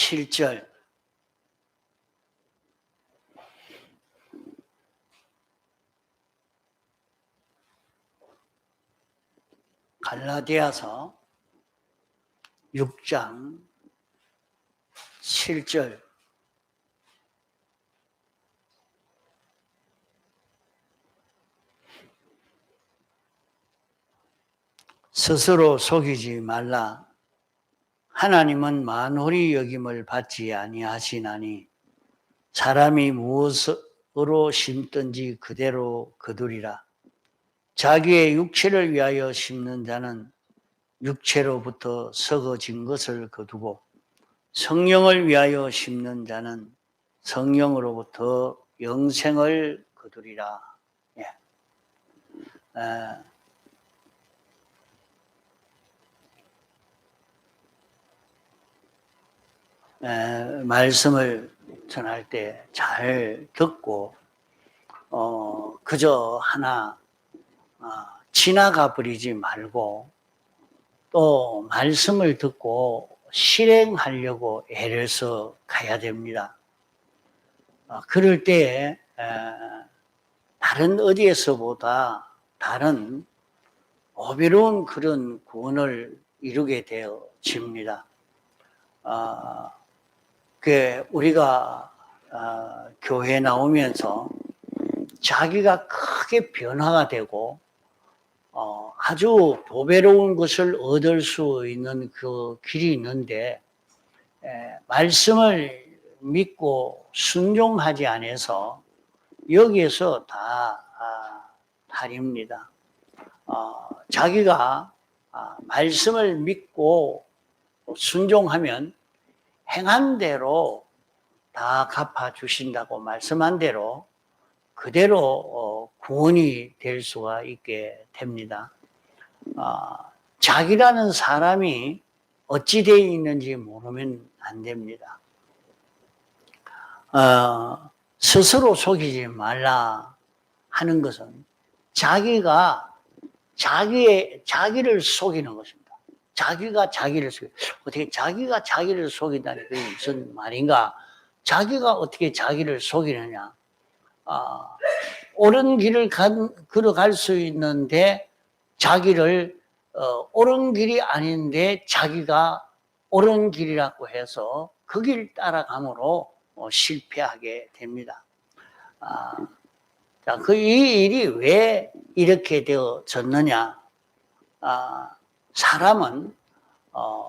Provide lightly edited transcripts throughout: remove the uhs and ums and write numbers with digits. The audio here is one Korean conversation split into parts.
7절 갈라디아서 6장 7절 스스로 속이지 말라. 하나님은 만홀히 여김을 받지 아니하시나니 사람이 무엇으로 심든지 그대로 거두리라. 자기의 육체를 위하여 심는 자는 육체로부터 썩어진 것을 거두고 성령을 위하여 심는 자는 성령으로부터 영생을 거두리라. 예. 말씀을 전할 때 잘 듣고 그저 하나 지나가 버리지 말고 또 말씀을 듣고 실행하려고 애를 써 가야 됩니다. 그럴 때에 다른 어디에서보다 다른 오비로운 그런 구원을 이루게 되어집니다. 우리가 교회 나오면서 자기가 크게 변화가 되고 아주 보배로운 것을 얻을 수 있는 그 길이 있는데 말씀을 믿고 순종하지 않아서 여기에서 다 탈입니다. 자기가 말씀을 믿고 순종하면 행한 대로 다 갚아주신다고 말씀한 대로 그대로 구원이 될 수가 있게 됩니다. 자기라는 사람이 어찌 되어 있는지 모르면 안 됩니다. 스스로 속이지 말라 하는 것은 자기가 자기를 속이는 것입니다. 자기가 자기를 속이 어떻게 자기가 자기를 속인다니 그게 무슨 말인가? 자기가 어떻게 자기를 속이느냐? 옳은 길을 걸어갈 수 있는데 자기를 옳은 길이 아닌데 자기가 옳은 길이라고 해서 그 길 따라감으로 실패하게 됩니다. 이 일이 왜 이렇게 되어졌느냐? 사람은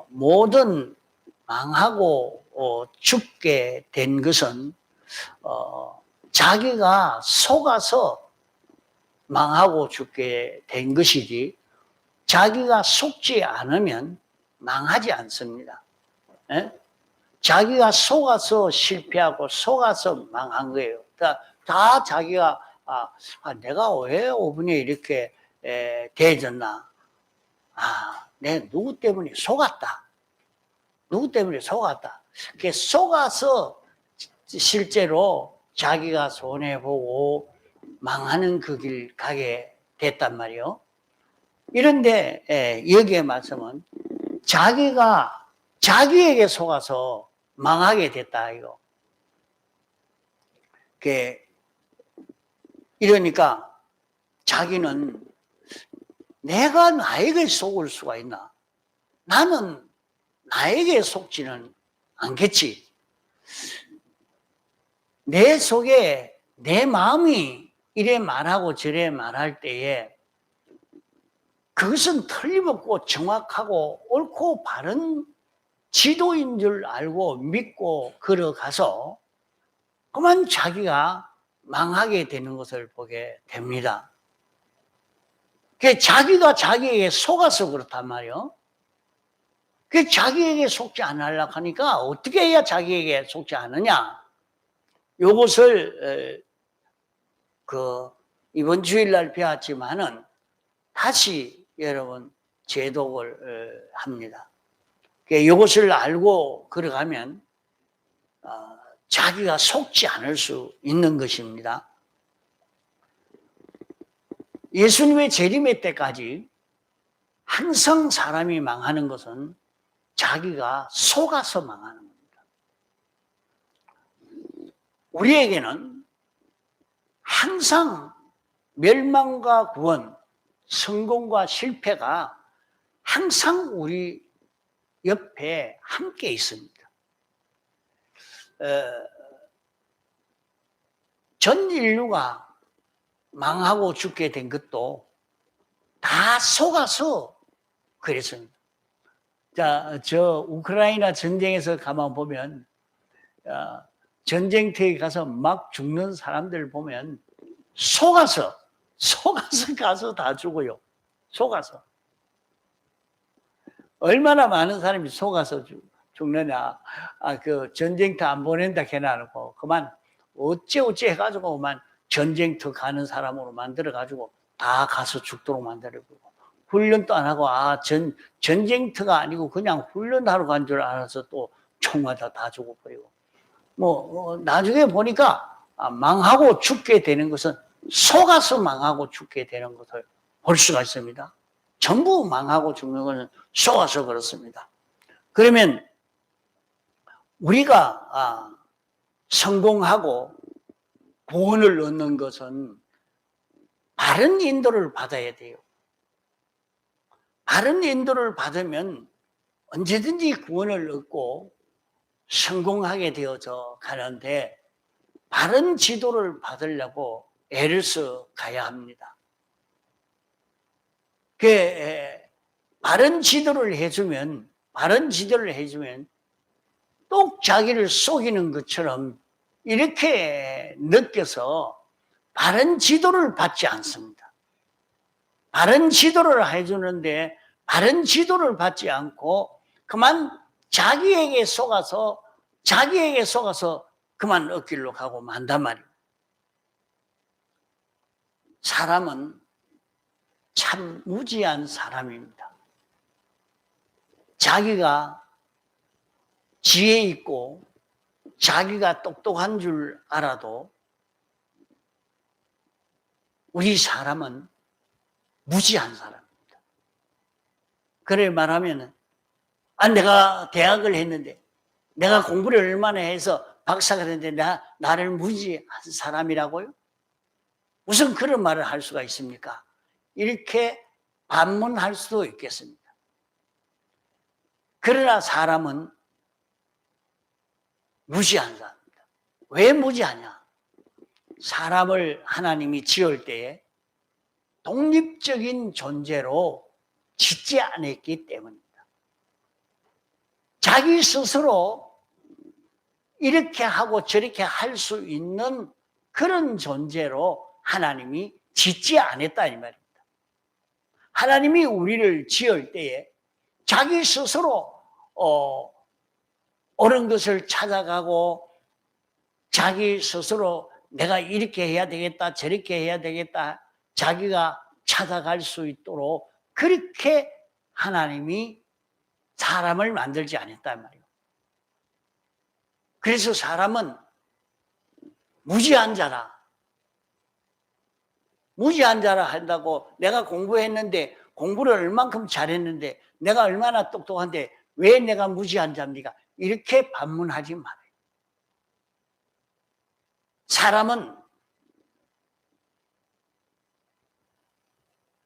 모든 망하고 죽게 된 것은 자기가 속아서 망하고 죽게 된 것이지 자기가 속지 않으면 망하지 않습니다. 예? 자기가 속아서 실패하고 속아서 망한 거예요. 다 자기가 내가 왜 5분에 이렇게 되어졌나? 내가 누구 때문에 속았다. 누구 때문에 속았다. 그게 속아서 실제로 자기가 손해보고 망하는 그 길 가게 됐단 말이에요. 이런데 여기에 말씀은 자기가 자기에게 속아서 망하게 됐다 이거. 이러니까 자기는 내가 나에게 속을 수가 있나? 나는 나에게 속지는 않겠지. 내 속에 내 마음이 이래 말하고 저래 말할 때에 그것은 틀림없고 정확하고 옳고 바른 지도인 줄 알고 믿고 걸어가서 그만 자기가 망하게 되는 것을 보게 됩니다. 자기가 자기에게 속아서 그렇단 말이에요. 자기에게 속지 않으려고 하니까 어떻게 해야 자기에게 속지 않느냐? 요것을 이번 주일날 배웠지만은 다시 여러분 재독을 합니다. 이것을 알고 걸어가면 자기가 속지 않을 수 있는 것입니다. 예수님의 재림의 때까지 항상 사람이 망하는 것은 자기가 속아서 망하는 겁니다. 우리에게는 항상 멸망과 구원, 성공과 실패가 항상 우리 옆에 함께 있습니다. 전 인류가 망하고 죽게 된 것도 다 속아서 그랬습니다. 자, 저 우크라이나 전쟁에서 가만 보면 전쟁터에 가서 막 죽는 사람들 보면 속아서 가서 다 죽어요. 속아서. 얼마나 많은 사람이 속아서 죽느냐. 그 전쟁터 안 보낸다 해놔놓고 그만 어째 해가지고 그만 전쟁터 가는 사람으로 만들어가지고 다 가서 죽도록 만들어버리고 훈련도 안 하고 전쟁터가 아니고 그냥 훈련하러 간 줄 알아서 또 총마다 다 죽어버리고 나중에 보니까 망하고 죽게 되는 것은 속아서 망하고 죽게 되는 것을 볼 수가 있습니다. 전부 망하고 죽는 것은 속아서 그렇습니다. 그러면 우리가 성공하고 구원을 얻는 것은 바른 인도를 받아야 돼요. 바른 인도를 받으면 언제든지 구원을 얻고 성공하게 되어져 가는데 바른 지도를 받으려고 애를 써 가야 합니다. 바른 지도를 해주면 또 자기를 속이는 것처럼 이렇게 느껴서 바른 지도를 받지 않습니다. 바른 지도를 해주는데 바른 지도를 받지 않고 그만 자기에게 속아서 그만 얻길로 가고 만단 말이에요. 사람은 참 무지한 사람입니다. 자기가 지혜 있고 자기가 똑똑한 줄 알아도 우리 사람은 무지한 사람입니다. 그래 말하면 내가 대학을 했는데 내가 공부를 얼마나 해서 박사가 됐는데 나를 무지한 사람이라고요? 무슨 그런 말을 할 수가 있습니까? 이렇게 반문할 수도 있겠습니다. 그러나 사람은 무지한 사람입니다. 왜 무지하냐? 사람을 하나님이 지을 때에 독립적인 존재로 짓지 않았기 때문입니다. 자기 스스로 이렇게 하고 저렇게 할 수 있는 그런 존재로 하나님이 짓지 않았다 이 말입니다. 하나님이 우리를 지을 때에 자기 스스로 옳은 것을 찾아가고 자기 스스로 내가 이렇게 해야 되겠다 저렇게 해야 되겠다 자기가 찾아갈 수 있도록 그렇게 하나님이 사람을 만들지 않았단 말이에요. 그래서 사람은 무지한 자라 한다고 내가 공부했는데 공부를 얼만큼 잘했는데 내가 얼마나 똑똑한데 왜 내가 무지한 자입니까? 이렇게 반문하지 말아요. 사람은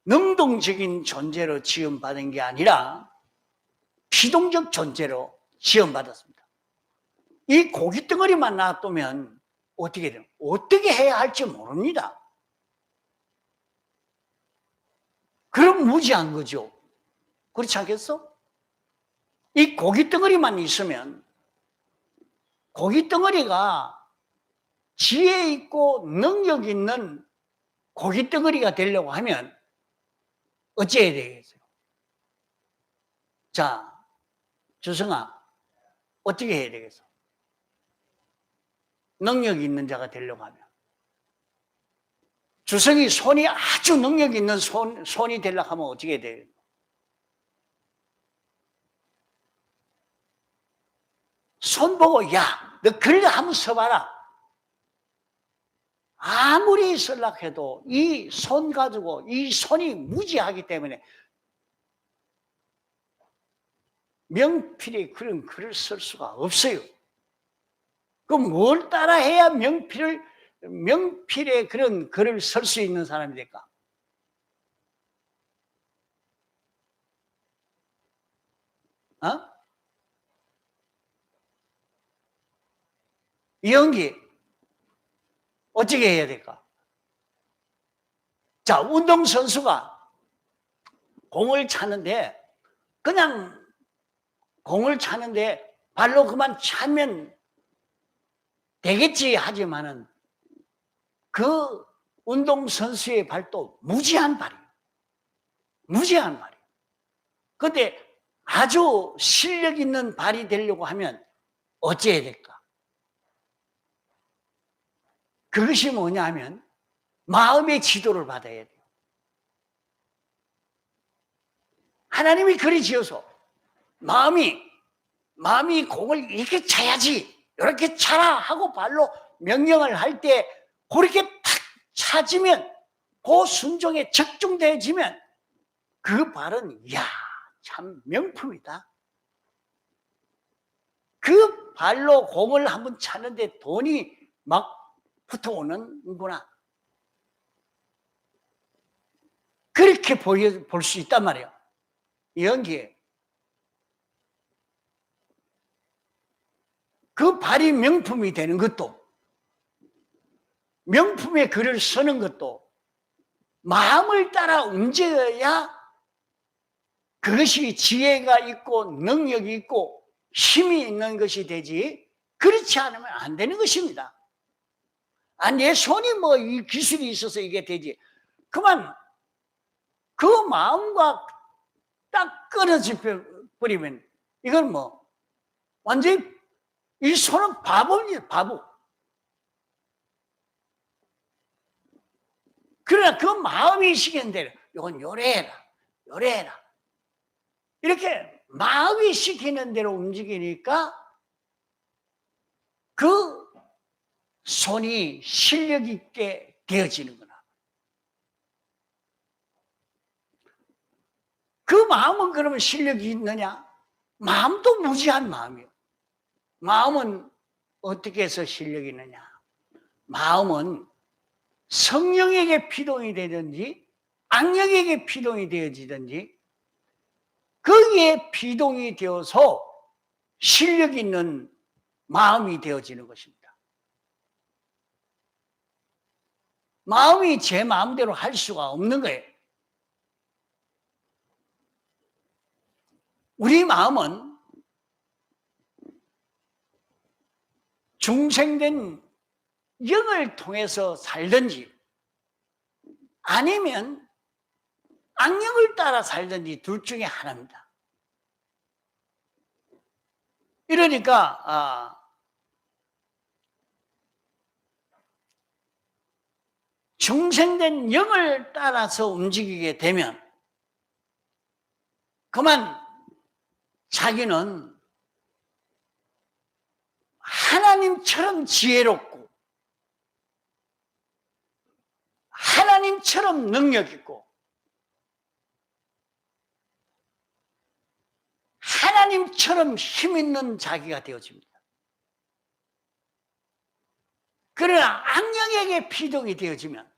능동적인 존재로 지음받은 게 아니라 피동적 존재로 지음받았습니다. 이 고깃덩어리만 놔두면 어떻게 돼요? 어떻게 해야 할지 모릅니다. 그럼 무지한 거죠. 그렇지 않겠어? 이 고깃덩어리만 있으면 고깃덩어리가 지혜 있고 능력 있는 고깃덩어리가 되려고 하면 어찌해야 되겠어요? 자, 주성아, 어떻게 해야 되겠어? 능력 있는 자가 되려고 하면. 주성이 손이 아주 능력 있는 손이 되려고 하면 어떻게 해야 돼요? 손 보고, 야, 너 글을 한번 써봐라. 아무리 쓰려고 해도 이 손 가지고 이 손이 무지하기 때문에 명필이 그런 글을 쓸 수가 없어요. 그럼 뭘 따라해야 명필의 그런 글을 쓸 수 있는 사람이 될까? 어? 연기 어떻게 해야 될까? 자, 운동선수가 공을 차는데 그냥 공을 차는데 발로 그만 차면 되겠지 하지만은 그 운동선수의 발도 무지한 발이에요. 무지한 발이에요. 그런데 아주 실력 있는 발이 되려고 하면 어찌해야 될까? 그것이 뭐냐 하면 마음의 지도를 받아야 돼요. 하나님이 그리 지어서 마음이 공을 이렇게 차야지, 이렇게 차라 하고 발로 명령을 할 때 그렇게 탁 차지면, 그 순종에 적중되어지면 그 발은 이야 참 명품이다. 그 발로 공을 한번 차는데 돈이 막 붙어오는구나. 그렇게 볼 수 있단 말이에요. 연기에. 그 발이 명품이 되는 것도, 명품의 글을 쓰는 것도 마음을 따라 움직여야 그것이 지혜가 있고 능력이 있고 힘이 있는 것이 되지, 그렇지 않으면 안 되는 것입니다. 내 손이 뭐 이 기술이 있어서 이게 되지. 그만 그 마음과 딱 끊어져 버리면 이건 뭐 완전히 이 손은 바보입니다. 바보. 그러나 그 마음이 시키는 대로 이건 요래해라, 요래해라. 이렇게 마음이 시키는 대로 움직이니까 그 손이 실력 있게 되어지는구나. 그 마음은 그러면 실력이 있느냐? 마음도 무지한 마음이에요. 마음은 어떻게 해서 실력이 있느냐? 마음은 성령에게 피동이 되든지 악령에게 피동이 되어지든지 거기에 피동이 되어서 실력 있는 마음이 되어지는 것입니다. 마음이 제 마음대로 할 수가 없는 거예요. 우리 마음은 중생된 영을 통해서 살든지 아니면 악령을 따라 살든지 둘 중에 하나입니다. 이러니까 중생된 영을 따라서 움직이게 되면 그만 자기는 하나님처럼 지혜롭고 하나님처럼 능력 있고 하나님처럼 힘 있는 자기가 되어집니다. 그러나 악령에게 피동이 되어지면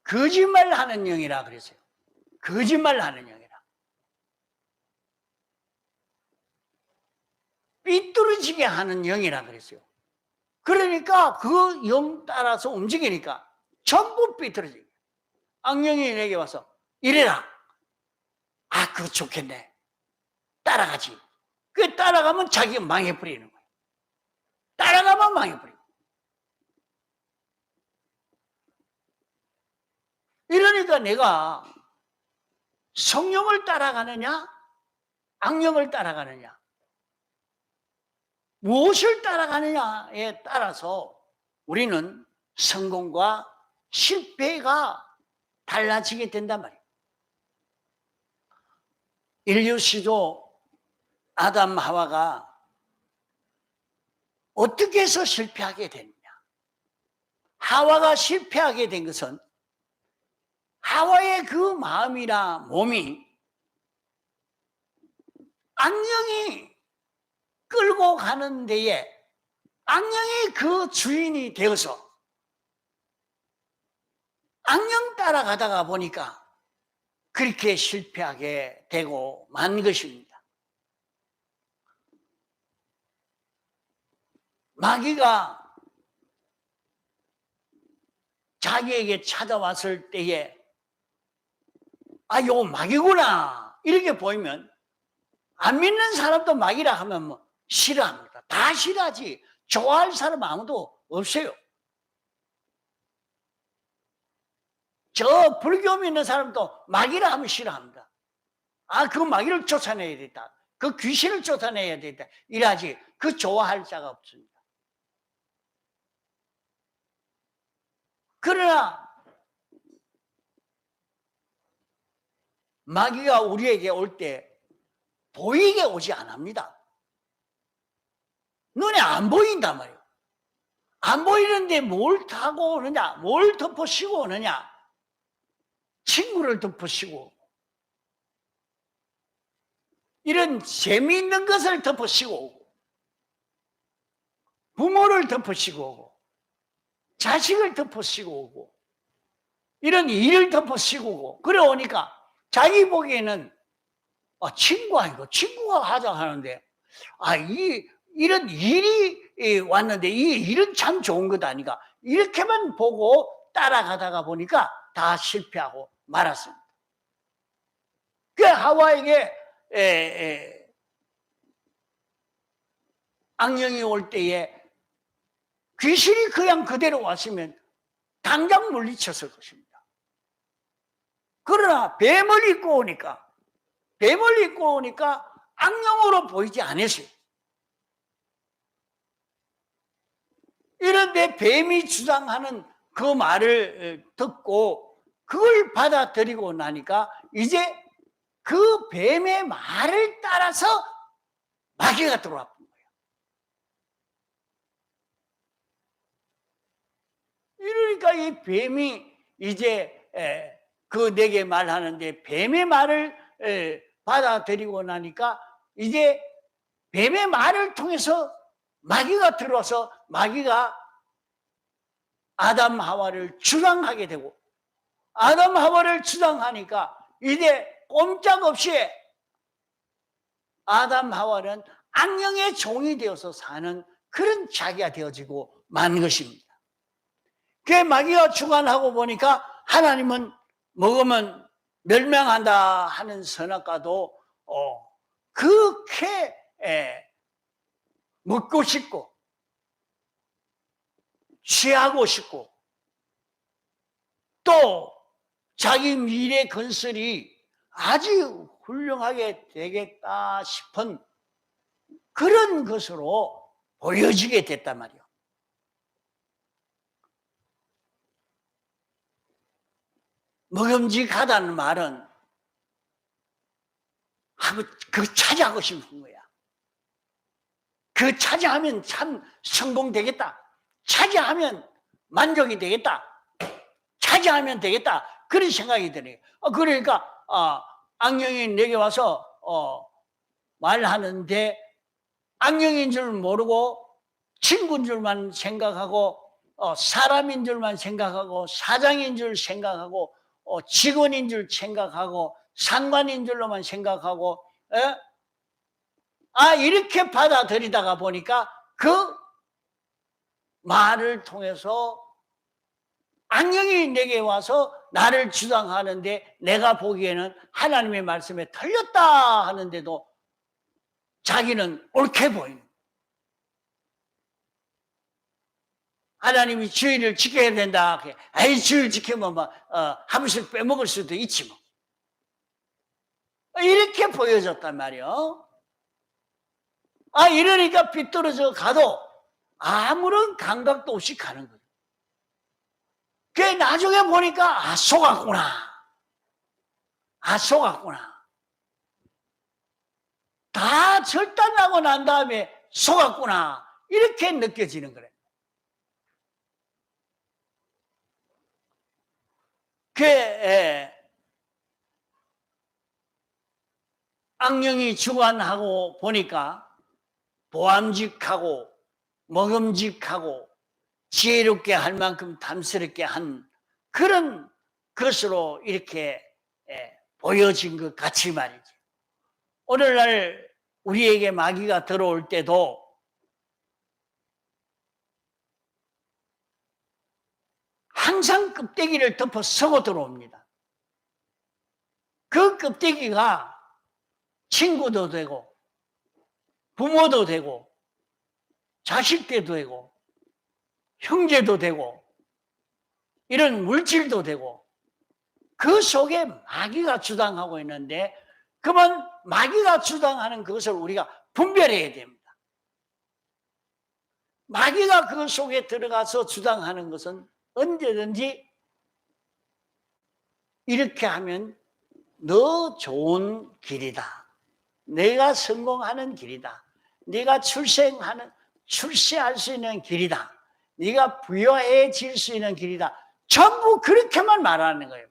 거짓말하는 영이라 그랬어요. 거짓말하는 영이라. 삐뚤어지게 하는 영이라 그랬어요. 그러니까 그 영 따라서 움직이니까 전부 삐뚤어지게. 악령이 내게 와서 이래라. 그거 좋겠네. 따라가지. 그 따라가면 자기가 망해버리는 거예요. 따라가면 망해버리고. 이러니까 내가 성령을 따라가느냐 악령을 따라가느냐 무엇을 따라가느냐에 따라서 우리는 성공과 실패가 달라지게 된단 말이에요. 인류 시조 아담 하와가 어떻게 해서 실패하게 됐느냐. 하와가 실패하게 된 것은 하와의 그 마음이나 몸이 악령이 끌고 가는 데에 악령이 그 주인이 되어서 악령 따라가다가 보니까 그렇게 실패하게 되고 만 것입니다. 마귀가 자기에게 찾아왔을 때에 아, 이거 마귀구나 이렇게 보이면 안 믿는 사람도 마귀라 하면 뭐 싫어합니다. 다 싫어하지 좋아할 사람 아무도 없어요. 저 불교 믿는 사람도 마귀라 하면 싫어합니다. 아, 그 마귀를 쫓아내야 되겠다. 그 귀신을 쫓아내야 되겠다. 이래야지 그 좋아할 자가 없습니다. 그러나 마귀가 우리에게 올 때 보이게 오지 않습니다. 눈에 안 보인단 말이에요. 안 보이는데 뭘 타고 오느냐, 뭘 덮어씌고 오느냐, 친구를 덮어씌고 이런 재미있는 것을 덮어씌고 오고 부모를 덮어씌고 오고 자식을 덮어씌고 오고 이런 일을 덮어씌고 오고 그래 오니까 자기 보기에는 친구 아니고 친구가 하자 하는데 이런 일이 왔는데 이 일은 참 좋은 것 아닌가 이렇게만 보고 따라가다가 보니까 다 실패하고 말았습니다. 그 하와에게 악령이 올 때에 귀신이 그냥 그대로 왔으면 당장 물리쳤을 것입니다. 그러나 뱀을 입고 오니까 악령으로 보이지 않았어요. 이런데 뱀이 주장하는 그 말을 듣고 그걸 받아들이고 나니까 이제 그 뱀의 말을 따라서 마귀가 들어왔던 거예요. 이러니까 이 뱀이 이제 그 내게 말하는데 뱀의 말을 받아들이고 나니까 이제 뱀의 말을 통해서 마귀가 들어와서 마귀가 아담 하와를 주장하게 되고 아담 하와를 주장하니까 이제 꼼짝없이 아담 하와는 악령의 종이 되어서 사는 그런 자기가 되어지고 만 것입니다. 그 마귀가 주관하고 보니까 하나님은 먹으면 멸망한다 하는 선악과도 그렇게 먹고 싶고 취하고 싶고 또 자기 미래 건설이 아주 훌륭하게 되겠다 싶은 그런 것으로 보여지게 됐단 말이에요. 먹음직하다는 말은 그 차지하고 싶은 거야. 그 차지하면 참 성공되겠다. 차지하면 만족이 되겠다. 차지하면 되겠다. 그런 생각이 드네요. 그러니까 악령이 내게 와서 말하는데 악령인 줄 모르고 친구인 줄만 생각하고 사람인 줄만 생각하고 사장인 줄 생각하고 직원인 줄 생각하고 상관인 줄로만 생각하고 이렇게 받아들이다가 보니까 그 말을 통해서 악령이 내게 와서 나를 주장하는데 내가 보기에는 하나님의 말씀에 틀렸다 하는데도 자기는 옳게 보이는 하나님이 주의를 지켜야 된다. 주의를 지키면 한 번씩 빼먹을 수도 있지 뭐. 이렇게 보여졌단 말이에요. 이러니까 삐뚤어져 가도 아무런 감각도 없이 가는 거예요. 그 나중에 보니까 속았구나. 속았구나. 다 절단하고 난 다음에 속았구나. 이렇게 느껴지는 거예요. 악령이 주관하고 보니까 보암직하고 먹음직하고 지혜롭게 할 만큼 탐스럽게 한 그런 것으로 이렇게 보여진 것 같이 말이지. 오늘날 우리에게 마귀가 들어올 때도 항상 껍데기를 덮어 서고 들어옵니다. 그 껍데기가 친구도 되고 부모도 되고 자식도 되고 형제도 되고 이런 물질도 되고 그 속에 마귀가 주당하고 있는데 그러면 마귀가 주당하는 그것을 우리가 분별해야 됩니다. 마귀가 그 속에 들어가서 주당하는 것은 언제든지 이렇게 하면 너 좋은 길이다. 내가 성공하는 길이다. 네가 출세할 수 있는 길이다. 네가 부여해질 수 있는 길이다. 전부 그렇게만 말하는 겁니다.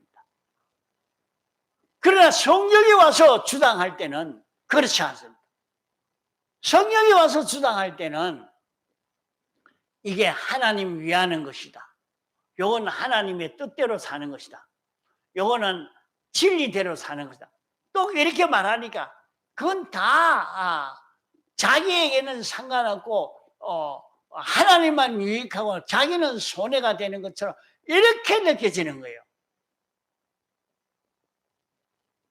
그러나 성령이 와서 주당할 때는 그렇지 않습니다. 성령이 와서 주당할 때는 이게 하나님 위하는 것이다. 요건 하나님의 뜻대로 사는 것이다. 요거는 진리대로 사는 것이다. 또 이렇게 말하니까 그건 다 자기에게는 상관없고 하나님만 유익하고 자기는 손해가 되는 것처럼 이렇게 느껴지는 거예요.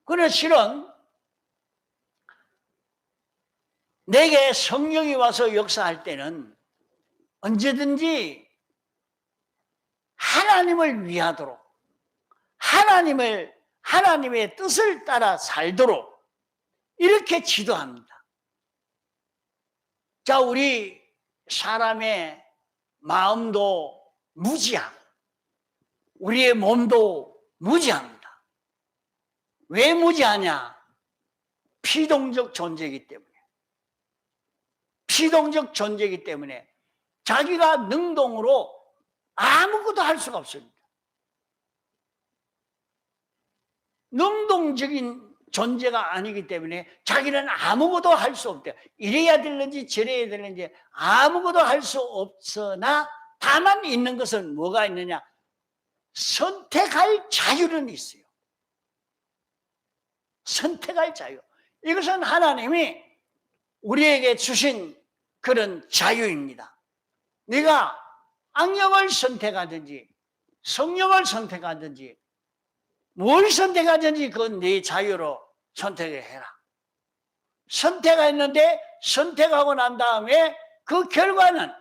그래서 실은 내게 성령이 와서 역사할 때는 언제든지 하나님을 위하도록 하나님의 뜻을 따라 살도록 이렇게 지도합니다. 자, 우리 사람의 마음도 무지하고 우리의 몸도 무지합니다. 왜 무지하냐? 피동적 존재이기 때문에. 피동적 존재이기 때문에 자기가 능동으로 아무것도 할 수가 없습니다. 능동적인 존재가 아니기 때문에 자기는 아무것도 할 수 없대요. 이래야 되는지 저래야 되는지 아무것도 할 수 없으나 다만 있는 것은 뭐가 있느냐? 선택할 자유는 있어요. 선택할 자유. 이것은 하나님이 우리에게 주신 그런 자유입니다. 네가 악령을 선택하든지 성령을 선택하든지 뭘 선택하든지 그건 네 자유로 선택을 해라. 선택했는데 선택하고 난 다음에 그 결과는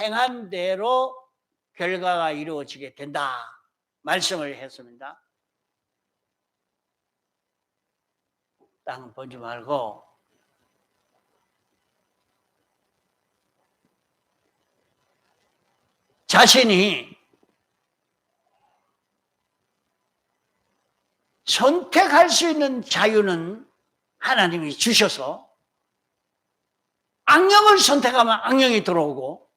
행한 대로 결과가 이루어지게 된다. 말씀을 했습니다. 땅 보지 말고 자신이 선택할 수 있는 자유는 하나님이 주셔서 악령을 선택하면 악령이 들어오고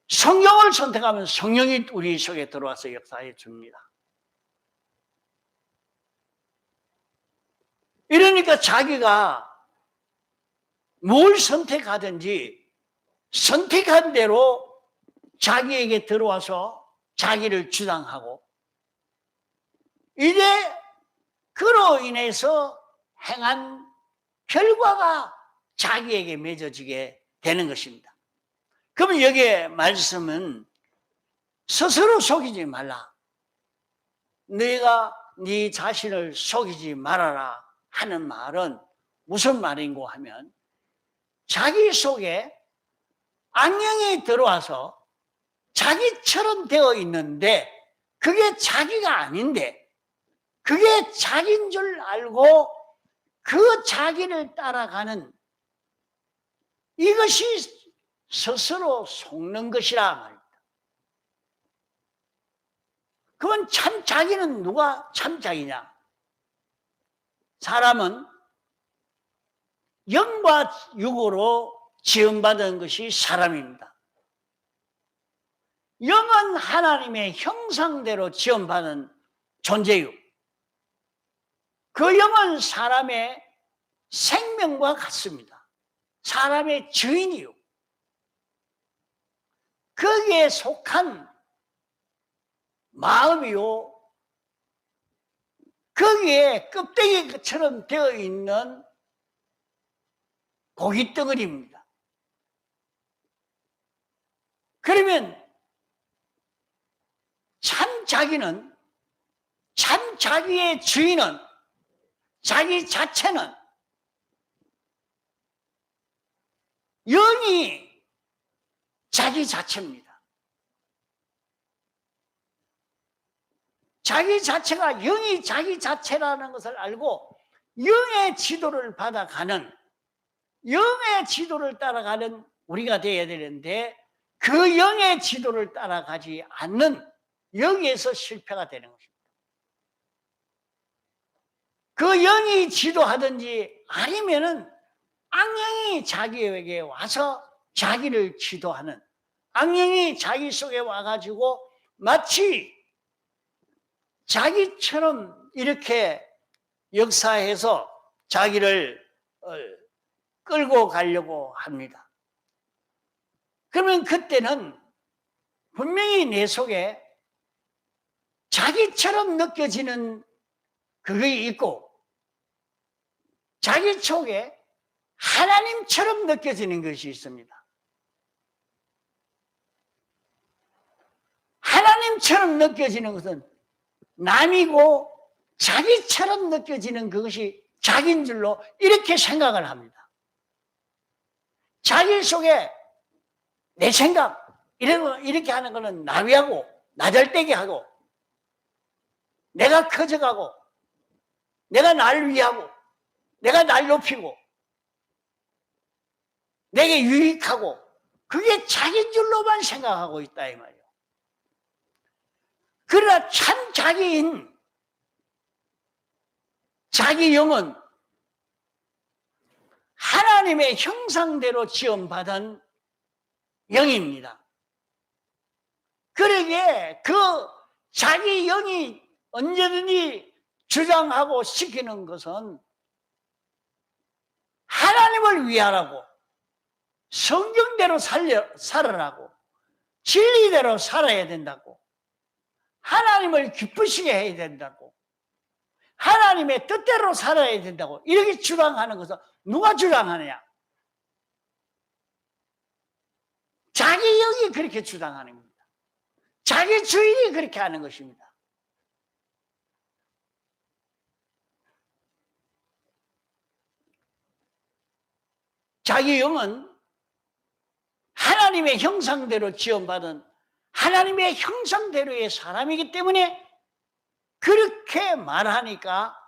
성령을 선택하면 성령이 우리 속에 들어와서 역사해 줍니다. 이러니까 자기가 뭘 선택하든지 선택한 대로 자기에게 들어와서 자기를 주장하고 이제 그로 인해서 행한 결과가 자기에게 맺어지게 되는 것입니다. 그러면 여기에 말씀은 스스로 속이지 말라. 네가 네 자신을 속이지 말아라 하는 말은 무슨 말인고 하면 자기 속에 악령이 들어와서 자기처럼 되어 있는데 그게 자기가 아닌데 그게 자기인 줄 알고 그 자기를 따라가는 이것이 스스로 속는 것이라 말입니다. 그건 참 자기는 누가 참 자기냐? 사람은 영과 육으로 지음받은 것이 사람입니다. 영은 하나님의 형상대로 지음받은 존재요. 그 영은 사람의 생명과 같습니다. 사람의 주인이요. 거기에 속한 마음이요. 거기에 껍데기처럼 되어 있는 고깃덩어리입니다. 그러면 참 자기는, 참 자기의 주인은, 자기 자체는 영이 자기 자체입니다. 자기 자체가 영이 자기 자체라는 것을 알고 영의 지도를 받아가는, 영의 지도를 따라가는 우리가 되어야 되는데, 그 영의 지도를 따라가지 않는 여기에서 실패가 되는 것입니다. 그 영이 지도하든지 아니면은 악령이 자기에게 와서 자기를 지도하는, 악령이 자기 속에 와가지고 마치 자기처럼 이렇게 역사해서 자기를 끌고 가려고 합니다. 그러면 그때는 분명히 내 속에 자기처럼 느껴지는 그게 있고, 자기 속에 하나님처럼 느껴지는 것이 있습니다. 하나님처럼 느껴지는 것은 남이고 자기처럼 느껴지는 그것이 자기인 줄로 이렇게 생각을 합니다. 자기 속에 내 생각, 이렇게 하는 것은 나위하고 나잘되게 하고, 내가 커져가고, 내가 날 위하고, 내가 날 높이고, 내게 유익하고, 그게 자기인 줄로만 생각하고 있다 이 말이에요. 그러나 참 자기인 자기 영은 하나님의 형상대로 지음받은 영입니다. 그러기에 그 자기 영이 언제든지 주장하고 시키는 것은 하나님을 위하라고, 성경대로 살아라고, 진리대로 살아야 된다고, 하나님을 기쁘시게 해야 된다고, 하나님의 뜻대로 살아야 된다고 이렇게 주장하는 것은 누가 주장하느냐? 자기 영이 그렇게 주장하는 겁니다. 자기 주인이 그렇게 하는 것입니다. 자기 영은 하나님의 형상대로 지음받은 하나님의 형상대로의 사람이기 때문에 그렇게 말하니까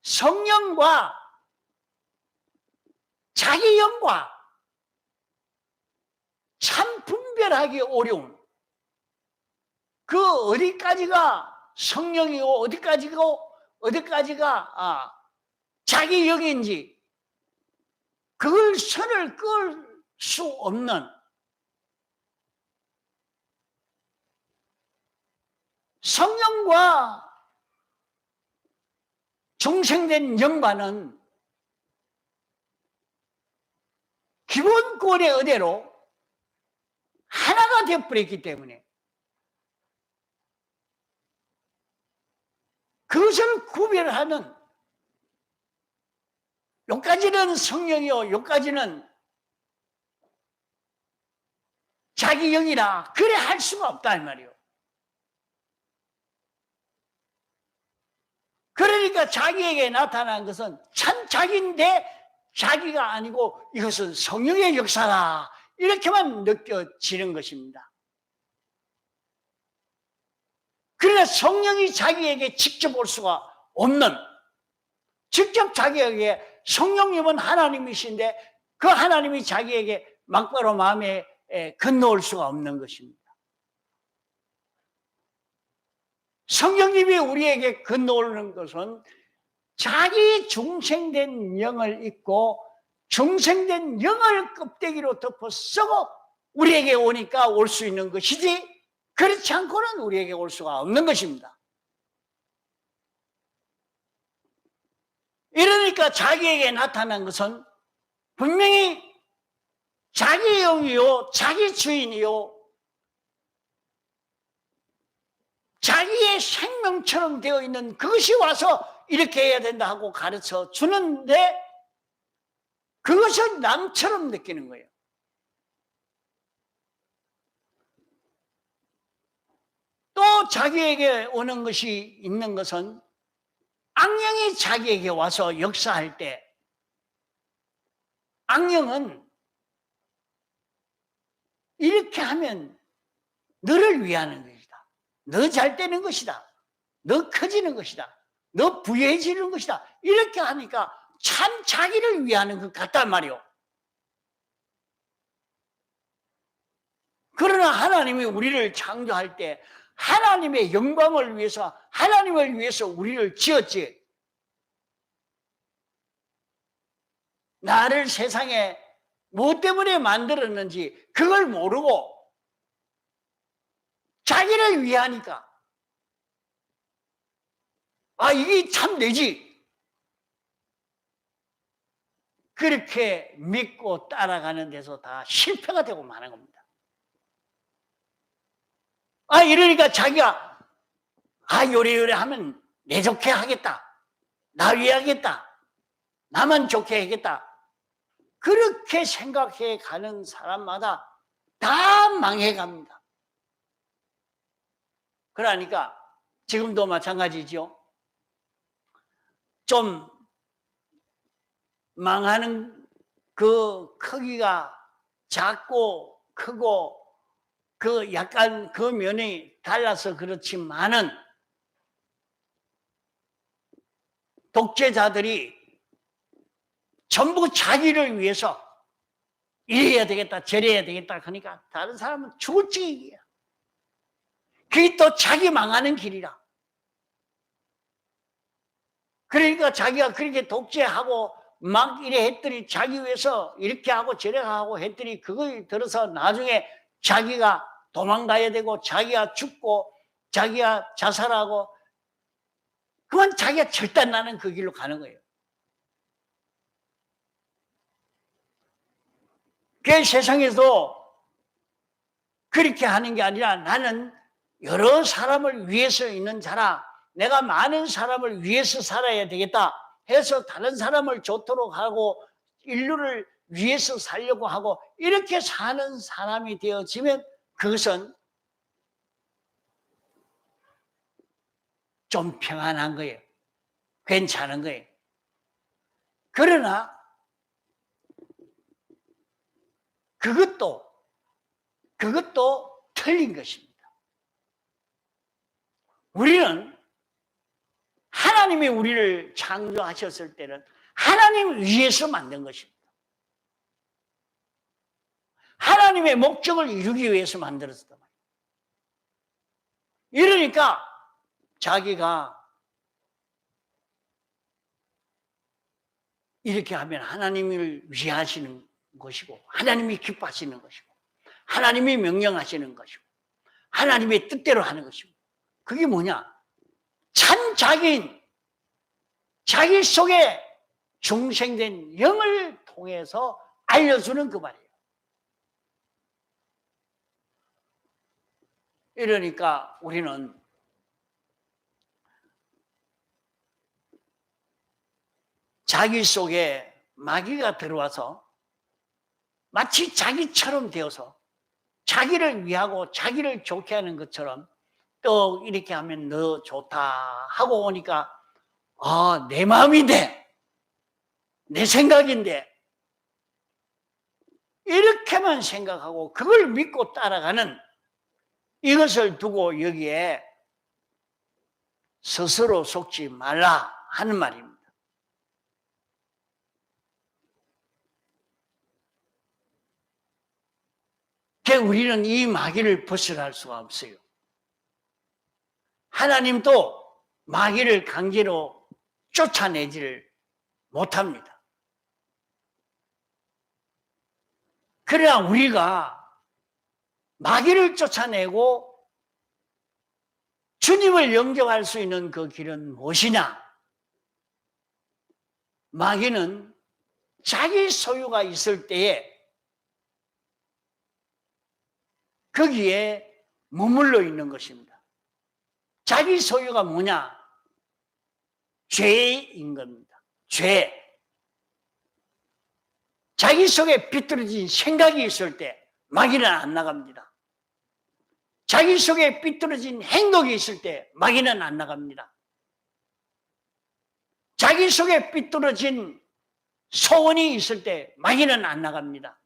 성령과 자기 영과 참 분별하기 어려운, 그 어디까지가 성령이고 어디까지가 자기 영인지 그걸 선을 그을 수 없는, 성령과 중생된 영과는 기본권의 의대로 하나가 되어버렸기 때문에 그것을 구별하는, 여기까지는 성령이요, 여기까지는 자기 영이라 그래 할 수가 없다 이 말이에요. 그러니까 자기에게 나타난 것은 참 자기인데 자기가 아니고 이것은 성령의 역사다 이렇게만 느껴지는 것입니다. 그러나 성령이 자기에게 직접 올 수가 없는, 직접 자기에게, 성령님은 하나님이신데 그 하나님이 자기에게 막바로 마음에 건너올 수가 없는 것입니다. 성령님이 우리에게 건너오는 것은 자기 중생된 영을 입고 중생된 영을 껍데기로 덮어 쓰고 우리에게 오니까 올 수 있는 것이지, 그렇지 않고는 우리에게 올 수가 없는 것입니다. 이러니까 자기에게 나타난 것은 분명히 자기 영이요, 자기 주인이요, 자기의 생명처럼 되어 있는 그것이 와서 이렇게 해야 된다 하고 가르쳐 주는데 그것을 남처럼 느끼는 거예요. 또 자기에게 오는 것이 있는 것은 악령이 자기에게 와서 역사할 때 악령은 이렇게 하면 너를 위하는 것이다. 너 잘 되는 것이다. 너 커지는 것이다. 너 부유해지는 것이다. 이렇게 하니까 참 자기를 위하는 것 같단 말이요. 그러나 하나님이 우리를 창조할 때 하나님의 영광을 위해서, 하나님을 위해서 우리를 지었지. 나를 세상에 무엇 때문에 만들었는지 그걸 모르고 자기를 위하니까 이게 참 되지. 그렇게 믿고 따라가는 데서 다 실패가 되고 마는 겁니다. 이러니까 자기가 요래요래 하면 내 좋게 하겠다. 나 위하겠다. 나만 좋게 하겠다. 그렇게 생각해 가는 사람마다 다 망해갑니다. 그러니까 지금도 마찬가지죠. 좀 망하는 그 크기가 작고 크고 그 약간 그 면이 달라서 그렇지만은 독재자들이 전부 자기를 위해서 이래야 되겠다 저래야 되겠다 하니까 다른 사람은 죽을 지경이야. 그게 또 자기 망하는 길이라. 그러니까 자기가 그렇게 독재하고 막 이래 했더니 자기 위해서 이렇게 하고 저래 하고 했더니 그걸 들어서 나중에 자기가 도망가야 되고 자기가 죽고 자기가 자살하고 그만 자기가 절단나는 그 길로 가는 거예요. 그 세상에서 그렇게 하는 게 아니라 나는 여러 사람을 위해서 있는 자라 내가 많은 사람을 위해서 살아야 되겠다 해서 다른 사람을 좋도록 하고 인류를 위해서 살려고 하고 이렇게 사는 사람이 되어지면 그것은 좀 평안한 거예요. 괜찮은 거예요. 그러나 그것도 틀린 것입니다. 우리는 하나님이 우리를 창조하셨을 때는 하나님 위해서 만든 것입니다. 하나님의 목적을 이루기 위해서 만들었단 말이에요. 이러니까 자기가 이렇게 하면 하나님을 위하시는 것이고 하나님이 기뻐하시는 것이고 하나님이 명령하시는 것이고 하나님의 뜻대로 하는 것이고 그게 뭐냐? 참 자기인 자기 속에 중생된 영을 통해서 알려주는 그 말이에요. 이러니까 우리는 자기 속에 마귀가 들어와서 마치 자기처럼 되어서 자기를 위하고 자기를 좋게 하는 것처럼 또 이렇게 하면 너 좋다 하고 오니까 내 마음인데 내 생각인데 이렇게만 생각하고 그걸 믿고 따라가는 이것을 두고 여기에 스스로 속지 말라 하는 말입니다. 우리는 이 마귀를 벗어날 수가 없어요. 하나님도 마귀를 강제로 쫓아내지를 못합니다. 그러나 우리가 마귀를 쫓아내고 주님을 영접할 수 있는 그 길은 무엇이냐? 마귀는 자기 소유가 있을 때에 거기에 머물러 있는 것입니다. 자기 소유가 뭐냐? 죄인 겁니다. 죄. 자기 속에 삐뚤어진 생각이 있을 때 마귀는 안 나갑니다. 자기 속에 삐뚤어진 행동이 있을 때 마귀는 안 나갑니다. 자기 속에 삐뚤어진 소원이 있을 때 마귀는 안 나갑니다.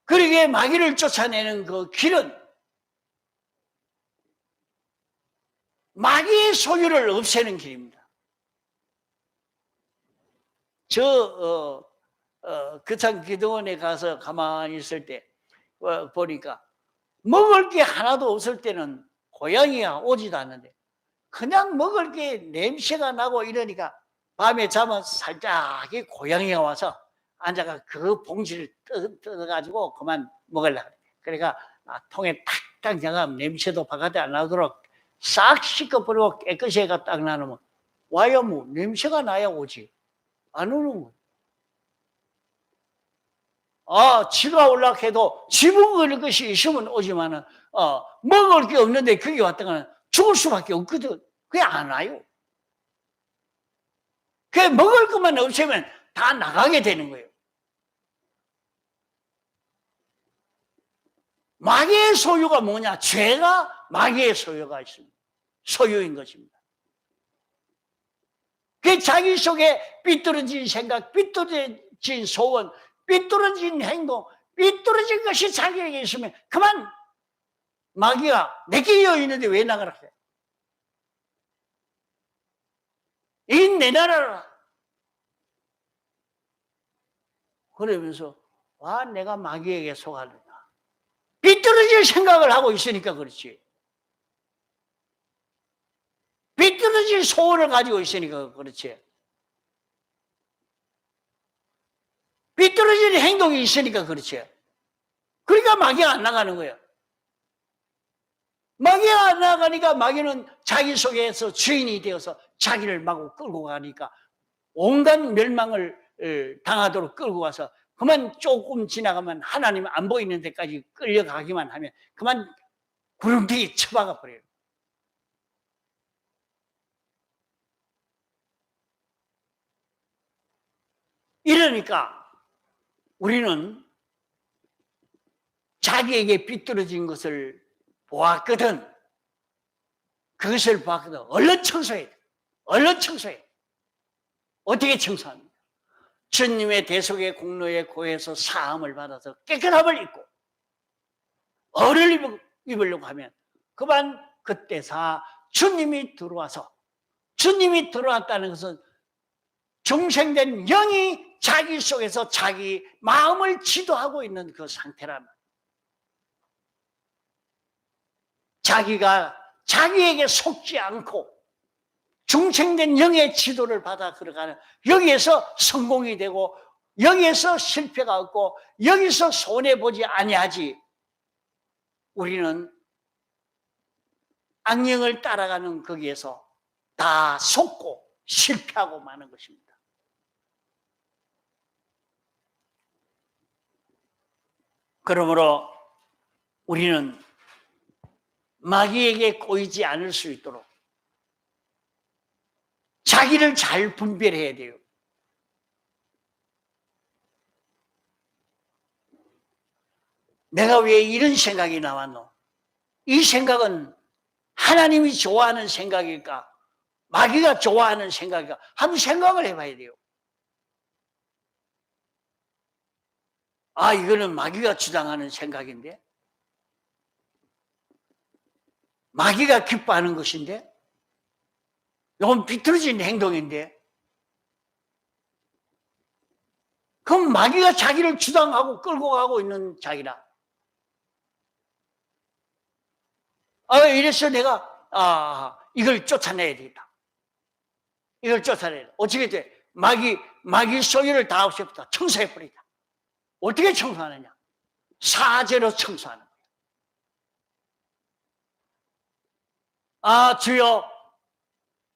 그러기에 마귀를 쫓아내는 그 길은 마귀의 소유를 없애는 길입니다. 그창 기도원에 가서 가만히 있을 때 보니까 먹을 게 하나도 없을 때는 고양이가 오지도 않는데 그냥 먹을 게 냄새가 나고 이러니까 밤에 자면 살짝 고양이가 와서 앉아가 그 봉지를 뜯어가지고 그만 먹으려고. 그러니까 통에 탁탁 장하면 냄새도 바깥에 안 나도록 싹 씻어버리고 깨끗이 해가 딱 놔놓으면 와야 뭐 냄새가 나야 오지. 안 오는 거야. 지가 올라해도 지 먹을 것이 있으면 오지만은 먹을 게 없는데 거기 왔다가는 죽을 수밖에 없거든. 그게 안 와요. 그 먹을 것만 없으면 다 나가게 되는 거예요. 마귀의 소유가 뭐냐? 죄가 마귀의 소유가 있습니다. 소유인 것입니다. 그 자기 속에 삐뚤어진 생각, 삐뚤어진 소원, 삐뚤어진 행동, 삐뚤어진 것이 자기에게 있으면 그만 마귀가 내게 이어 있는데 왜 나가라 그래? 이 내 나라라. 그러면서 내가 마귀에게 속았느냐. 삐뚤어질 생각을 하고 있으니까 그렇지. 삐뚤어질 소원을 가지고 있으니까 그렇지. 삐뚤어질 행동이 있으니까 그렇지. 그러니까 마귀가 안 나가는 거예요. 마귀가 안 나가니까 마귀는 자기 속에서 주인이 되어서 자기를 마구 끌고 가니까 온갖 멸망을 당하도록 끌고 가서 그만 조금 지나가면 하나님 안 보이는 데까지 끌려가기만 하면 그만 구름대기 쳐박아 버려요. 이러니까 우리는 자기에게 삐뚤어진 것을 보았거든. 그것을 보았거든. 얼른 청소해야 돼. 얼른 청소해. 어떻게 청소합니까? 주님의 대속의 공로에 고해서 사함을 받아서 깨끗함을 입고 얼을 입으려고 하면 그만 그때사 주님이 들어왔다는 것은 중생된 영이 자기 속에서 자기 마음을 지도하고 있는 그 상태라면 자기가 자기에게 속지 않고 중생된 영의 지도를 받아 들어가는 여기에서 성공이 되고 여기에서 실패가 없고 여기서 손해보지 아니하지. 우리는 악령을 따라가는 거기에서 다 속고 실패하고 마는 것입니다. 그러므로 우리는 마귀에게 꼬이지 않을 수 있도록 자기를 잘 분별해야 돼요. 내가 왜 이런 생각이 나왔노? 이 생각은 하나님이 좋아하는 생각일까? 마귀가 좋아하는 생각일까? 한번 생각을 해봐야 돼요. 이거는 마귀가 주장하는 생각인데? 마귀가 기뻐하는 것인데? 이건 비틀어진 행동인데? 그럼 마귀가 자기를 주장하고 끌고 가고 있는 자기라. 이래서 내가 이걸 쫓아내야 되겠다. 이걸 쫓아내야 돼. 어떻게 돼? 마귀 소유를 다 없애버리다. 청소해버리다. 어떻게 청소하느냐? 사죄로 청소하는 거예요. 아, 주여,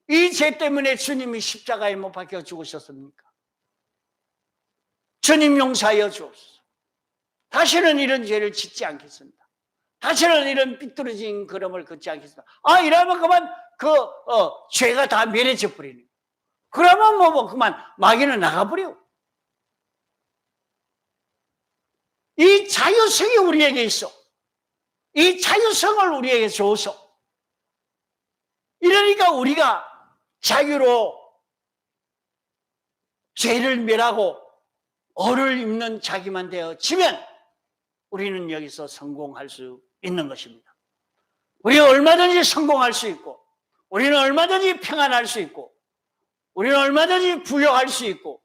이 죄 때문에 주님이 십자가에 못 박혀 죽으셨습니까? 주님 용서하여 주옵소서. 다시는 이런 죄를 짓지 않겠습니다. 다시는 이런 삐뚤어진 걸음을 걷지 않겠습니다. 아, 이러면 그만 죄가 다 면해져 버리는 거예요. 그러면 뭐 그만 마귀는 나가버려. 이 자유성이 우리에게 있어. 이 자유성을 우리에게 줘서. 이러니까 우리가 자유로 죄를 멸하고 어를 입는 자기만 되어지면 우리는 여기서 성공할 수 있는 것입니다. 우리는 얼마든지 성공할 수 있고, 우리는 얼마든지 평안할 수 있고, 우리는 얼마든지 부유할 수 있고,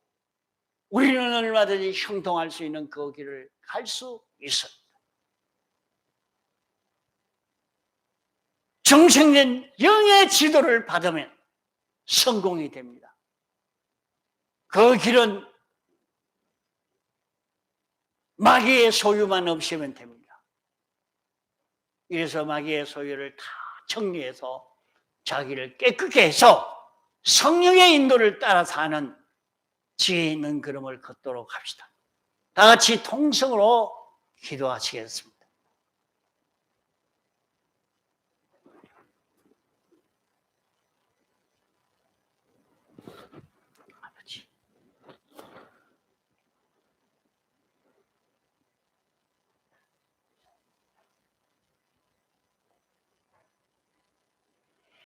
우리는 얼마든지 형통할 수 있는 그 길을 갈 수 있습니다. 정생된 영의 지도를 받으면 성공이 됩니다. 그 길은 마귀의 소유만 없으면 됩니다. 이래서 마귀의 소유를 다 정리해서 자기를 깨끗게 해서 성령의 인도를 따라 사는 지혜 있는 걸음을 걷도록 합시다. 다 같이 통성으로 기도하시겠습니다.